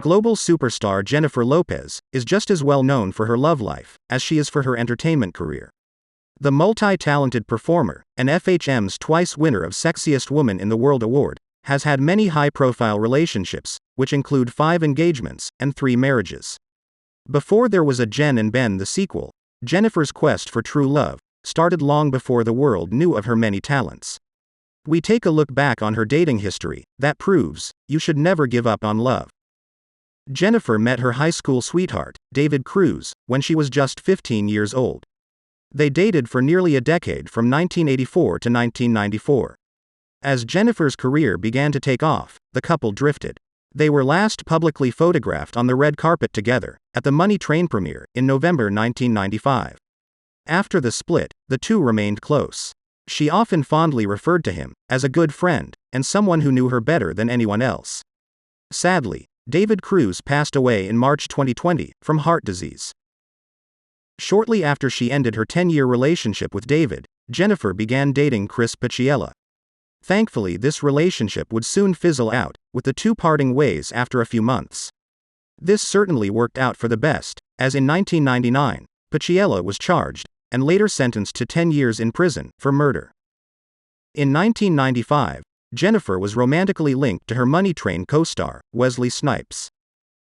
Global superstar Jennifer Lopez is just as well known for her love life as she is for her entertainment career. The multi-talented performer, and FHM's twice winner of Sexiest Woman in the World award, has had many high-profile relationships, which include 5 engagements and 3 marriages. Before there was a Jen and Ben the sequel, Jennifer's quest for true love started long before the world knew of her many talents. We take a look back on her dating history that proves you should never give up on love. Jennifer met her high school sweetheart, David Cruz, when she was just 15 years old. They dated for nearly a decade from 1984 to 1994. As Jennifer's career began to take off, the couple drifted. They were last publicly photographed on the red carpet together, at the Money Train premiere, in November 1995. After the split, the two remained close. She often fondly referred to him as a good friend, and someone who knew her better than anyone else. Sadly, David Cruz passed away in March 2020, from heart disease. Shortly after she ended her 10-year relationship with David, Jennifer began dating Chris Judd. Thankfully, this relationship would soon fizzle out, with the two parting ways after a few months. This certainly worked out for the best, as in 1999, Judd was charged, and later sentenced to 10 years in prison, for murder. In 1995, Jennifer was romantically linked to her Money Train co-star, Wesley Snipes.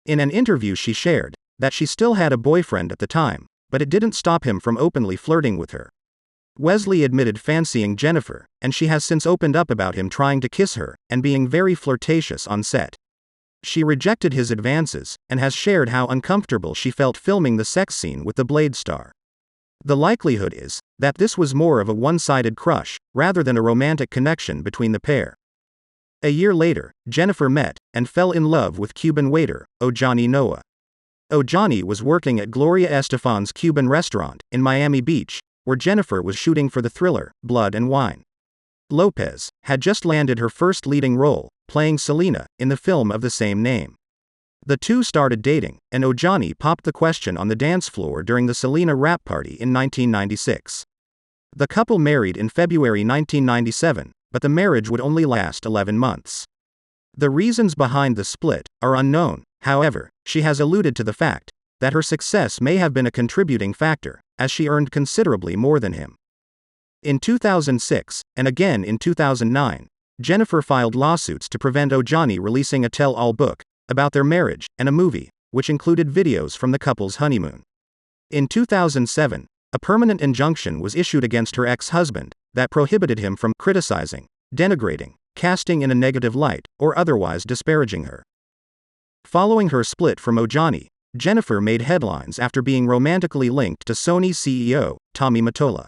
In an interview she shared that she still had a boyfriend at the time, but it didn't stop him from openly flirting with her. Wesley admitted fancying Jennifer, and she has since opened up about him trying to kiss her, and being very flirtatious on set. She rejected his advances, and has shared how uncomfortable she felt filming the sex scene with the Blade star. The likelihood is that this was more of a one-sided crush, rather than a romantic connection between the pair. A year later, Jennifer met and fell in love with Cuban waiter, Ojani Noa. Ojani was working at Gloria Estefan's Cuban restaurant in Miami Beach, where Jennifer was shooting for the thriller, Blood and Wine. López had just landed her first leading role, playing Selena, in the film of the same name. The two started dating, and Ojani popped the question on the dance floor during the Selena rap party in 1996. The couple married in February 1997, but the marriage would only last 11 months. The reasons behind the split are unknown. However, she has alluded to the fact that her success may have been a contributing factor, as she earned considerably more than him. In 2006, and again in 2009, Jennifer filed lawsuits to prevent Ojani releasing a tell-all book about their marriage, and a movie, which included videos from the couple's honeymoon. In 2007, a permanent injunction was issued against her ex-husband that prohibited him from criticizing, denigrating, casting in a negative light, or otherwise disparaging her. Following her split from Ojani, Jennifer made headlines after being romantically linked to Sony CEO, Tommy Mottola.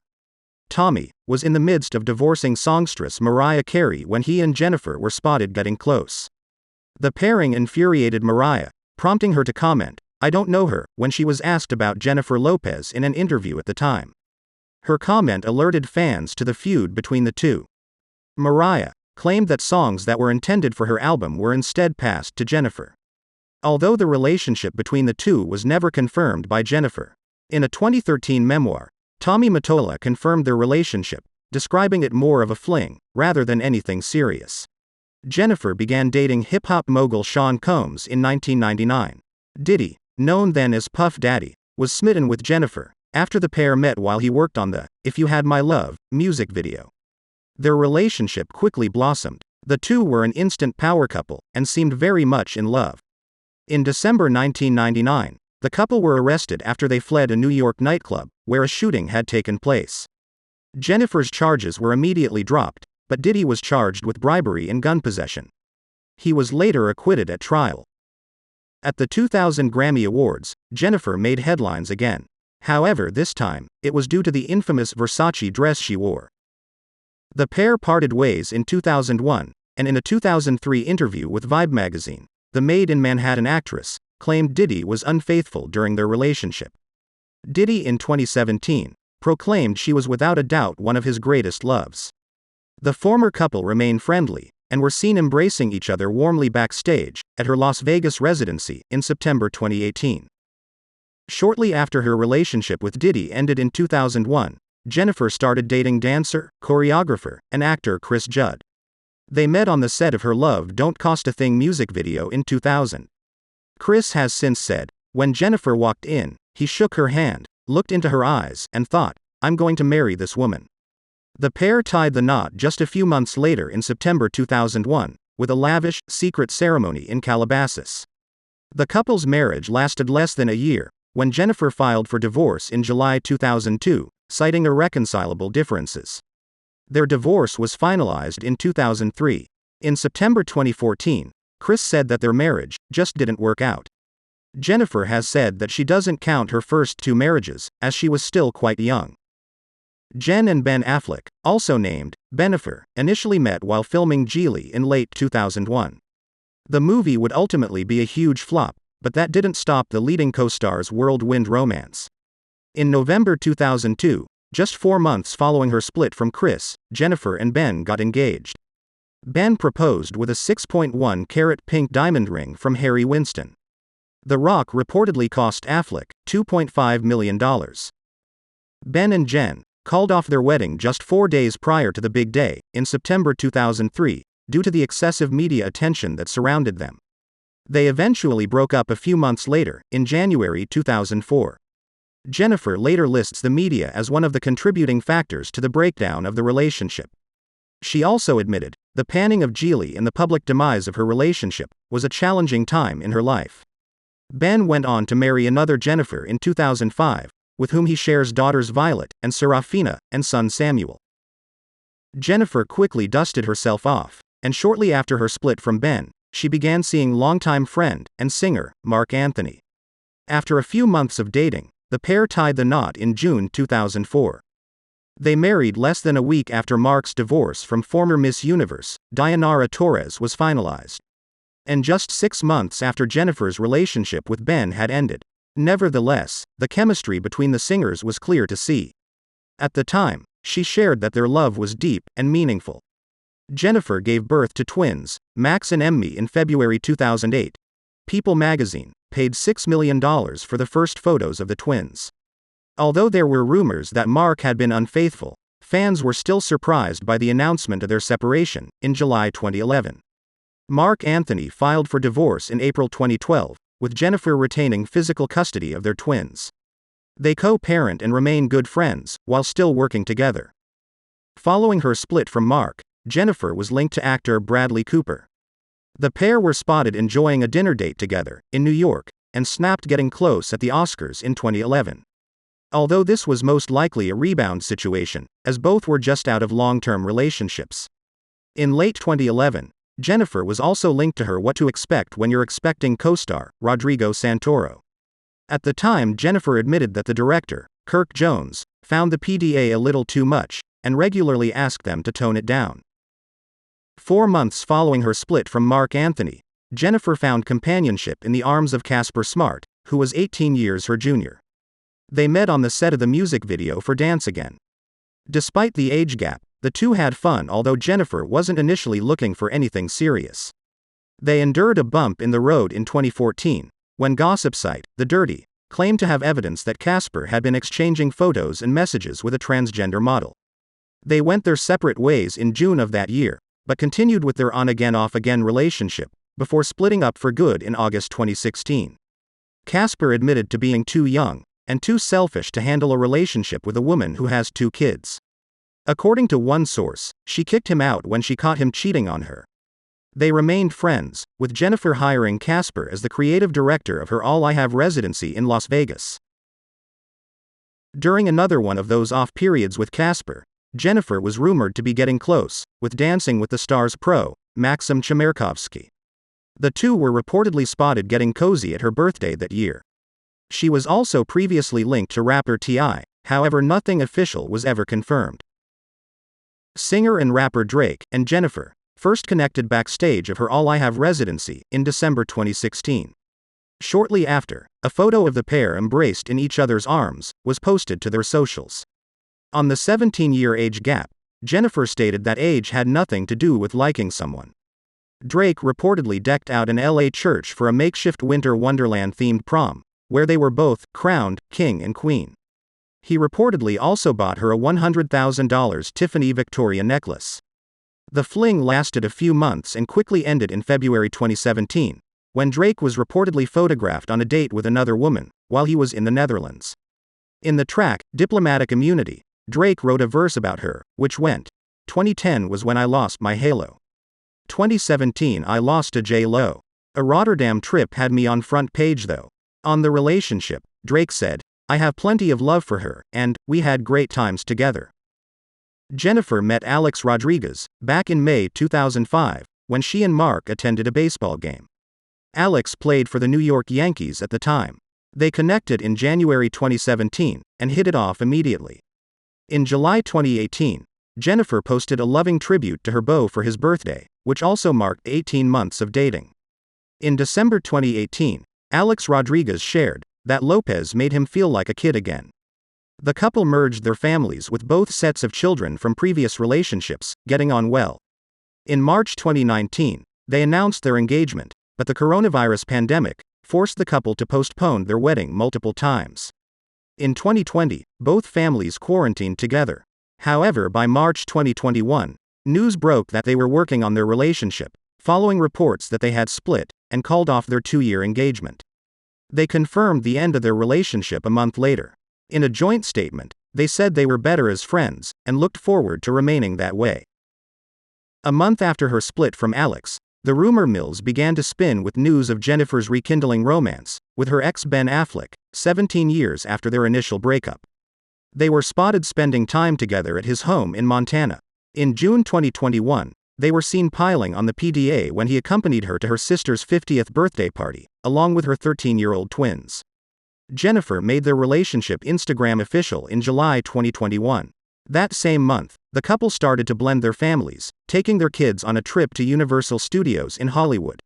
Tommy was in the midst of divorcing songstress Mariah Carey when he and Jennifer were spotted getting close. The pairing infuriated Mariah, prompting her to comment, "I don't know her," when she was asked about Jennifer Lopez in an interview at the time. Her comment alerted fans to the feud between the two. Mariah claimed that songs that were intended for her album were instead passed to Jennifer. Although the relationship between the two was never confirmed by Jennifer. In a 2013 memoir, Tommy Mottola confirmed their relationship, describing it more of a fling, rather than anything serious. Jennifer began dating hip-hop mogul Sean Combs in 1999. Diddy, known then as Puff Daddy, was smitten with Jennifer after the pair met while he worked on the "If You Had My Love" music video. Their relationship quickly blossomed. The two were an instant power couple, and seemed very much in love. In December 1999, the couple were arrested after they fled a New York nightclub, where a shooting had taken place. Jennifer's charges were immediately dropped, but Diddy was charged with bribery and gun possession. He was later acquitted at trial. At the 2000 Grammy Awards, Jennifer made headlines again. However, this time, it was due to the infamous Versace dress she wore. The pair parted ways in 2001, and in a 2003 interview with Vibe magazine, the Made in Manhattan actress claimed Diddy was unfaithful during their relationship. Diddy in 2017 proclaimed she was without a doubt one of his greatest loves. The former couple remained friendly, and were seen embracing each other warmly backstage at her Las Vegas residency in September 2018. Shortly after her relationship with Diddy ended in 2001, Jennifer started dating dancer, choreographer, and actor Chris Judd. They met on the set of her Love Don't Cost a Thing music video in 2000. Chris has since said, when Jennifer walked in, he shook her hand, looked into her eyes, and thought, I'm going to marry this woman. The pair tied the knot just a few months later in September 2001, with a lavish, secret ceremony in Calabasas. The couple's marriage lasted less than a year, when Jennifer filed for divorce in July 2002, citing irreconcilable differences. Their divorce was finalized in 2003. In September 2014, Chris said that their marriage just didn't work out. Jennifer has said that she doesn't count her first two marriages, as she was still quite young. Jen and Ben Affleck, also named Ben Affleck, initially met while filming Geely in late 2001. The movie would ultimately be a huge flop, but that didn't stop the leading co-stars' whirlwind romance. In November 2002, just 4 months following her split from Chris, Jennifer and Ben got engaged. Ben proposed with a 6.1-carat pink diamond ring from Harry Winston. The rock reportedly cost Affleck $2.5 million. Ben and Jen called off their wedding just 4 days prior to the big day, in September 2003, due to the excessive media attention that surrounded them. They eventually broke up a few months later, in January 2004. Jennifer later lists the media as one of the contributing factors to the breakdown of the relationship. She also admitted, the panning of Geely and the public demise of her relationship was a challenging time in her life. Ben went on to marry another Jennifer in 2005, with whom he shares daughters Violet and Serafina, and son Samuel. Jennifer quickly dusted herself off, and shortly after her split from Ben, she began seeing longtime friend and singer Marc Anthony. After a few months of dating, the pair tied the knot in June 2004. They married less than a week after Marc's divorce from former Miss Universe, Dayanara Torres, was finalized. And just 6 months after Jennifer's relationship with Ben had ended. Nevertheless, the chemistry between the singers was clear to see. At the time, she shared that their love was deep and meaningful. Jennifer gave birth to twins, Max and Emme, in February 2008. People magazine paid $6 million for the first photos of the twins. Although there were rumors that Marc had been unfaithful, fans were still surprised by the announcement of their separation in July 2011. Marc Anthony filed for divorce in April 2012, with Jennifer retaining physical custody of their twins. They co-parent and remain good friends, while still working together. Following her split from Marc, Jennifer was linked to actor Bradley Cooper. The pair were spotted enjoying a dinner date together, in New York, and snapped getting close at the Oscars in 2011. Although this was most likely a rebound situation, as both were just out of long-term relationships. In late 2011, Jennifer was also linked to her What to Expect When You're Expecting co-star, Rodrigo Santoro. At the time, Jennifer admitted that the director, Kirk Jones, found the PDA a little too much, and regularly asked them to tone it down. 4 months following her split from Marc Anthony, Jennifer found companionship in the arms of Casper Smart, who was 18 years her junior. They met on the set of the music video for Dance Again. Despite the age gap, the two had fun, although Jennifer wasn't initially looking for anything serious. They endured a bump in the road in 2014, when gossip site, The Dirty, claimed to have evidence that Casper had been exchanging photos and messages with a transgender model. They went their separate ways in June of that year, but continued with their on-again off-again relationship, before splitting up for good in August 2016. Casper admitted to being too young and too selfish to handle a relationship with a woman who has 2 kids. According to one source, she kicked him out when she caught him cheating on her. They remained friends, with Jennifer hiring Casper as the creative director of her All I Have residency in Las Vegas. During another one of those off periods with Casper, Jennifer was rumored to be getting close with Dancing with the Stars pro, Maxim Chmerkovskiy. The two were reportedly spotted getting cozy at her birthday that year. She was also previously linked to rapper T.I., however nothing official was ever confirmed. Singer and rapper Drake and Jennifer first connected backstage of her All I Have residency in December 2016. Shortly after, a photo of the pair embraced in each other's arms was posted to their socials. On the 17-year age gap, Jennifer stated that age had nothing to do with liking someone. Drake reportedly decked out an LA church for a makeshift winter wonderland-themed prom, where they were both crowned king and queen. He reportedly also bought her a $100,000 Tiffany Victoria necklace. The fling lasted a few months and quickly ended in February 2017, when Drake was reportedly photographed on a date with another woman, while he was in the Netherlands. In the track, Diplomatic Immunity, Drake wrote a verse about her, which went, 2010 was when I lost my halo. 2017 I lost to J-Lo. A Rotterdam trip had me on front page though. On the relationship, Drake said, I have plenty of love for her, and we had great times together. Jennifer met Alex Rodriguez back in May 2005, when she and Marc attended a baseball game. Alex played for the New York Yankees at the time. They connected in January 2017, and hit it off immediately. In July 2018, Jennifer posted a loving tribute to her beau for his birthday, which also marked 18 months of dating. In December 2018, Alex Rodriguez shared that López made him feel like a kid again. The couple merged their families with both sets of children from previous relationships, getting on well. In March 2019, they announced their engagement, but the coronavirus pandemic forced the couple to postpone their wedding multiple times. In 2020, both families quarantined together. However, by March 2021, news broke that they were working on their relationship, following reports that they had split and called off their 2-year engagement. They confirmed the end of their relationship a month later. In a joint statement, they said they were better as friends and looked forward to remaining that way. A month after her split from Alex, the rumor mills began to spin with news of Jennifer's rekindling romance with her ex Ben Affleck, 17 years after their initial breakup. They were spotted spending time together at his home in Montana. In June 2021, they were seen piling on the PDA when he accompanied her to her sister's 50th birthday party, along with her 13-year-old twins. Jennifer made their relationship Instagram official in July 2021. That same month, the couple started to blend their families, taking their kids on a trip to Universal Studios in Hollywood.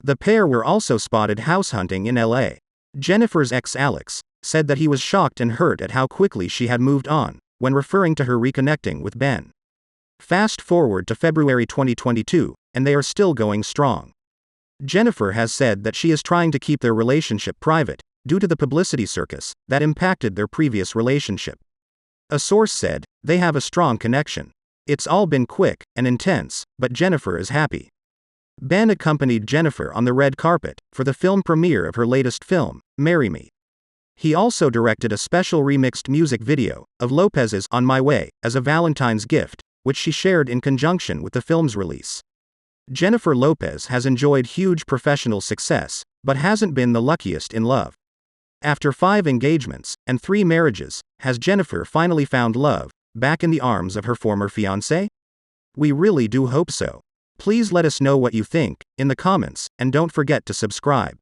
The pair were also spotted house hunting in LA. Jennifer's ex Alex said that he was shocked and hurt at how quickly she had moved on, when referring to her reconnecting with Ben. Fast forward to February 2022, and they are still going strong. Jennifer has said that she is trying to keep their relationship private, due to the publicity circus that impacted their previous relationship. A source said, they have a strong connection. It's all been quick and intense, but Jennifer is happy. Ben accompanied Jennifer on the red carpet for the film premiere of her latest film, Marry Me. He also directed a special remixed music video of López's On My Way as a Valentine's gift, which she shared in conjunction with the film's release. Jennifer Lopez has enjoyed huge professional success, but hasn't been the luckiest in love. After 5 engagements and 3 marriages, has Jennifer finally found love, back in the arms of her former fiancé? We really do hope so. Please let us know what you think in the comments, and don't forget to subscribe.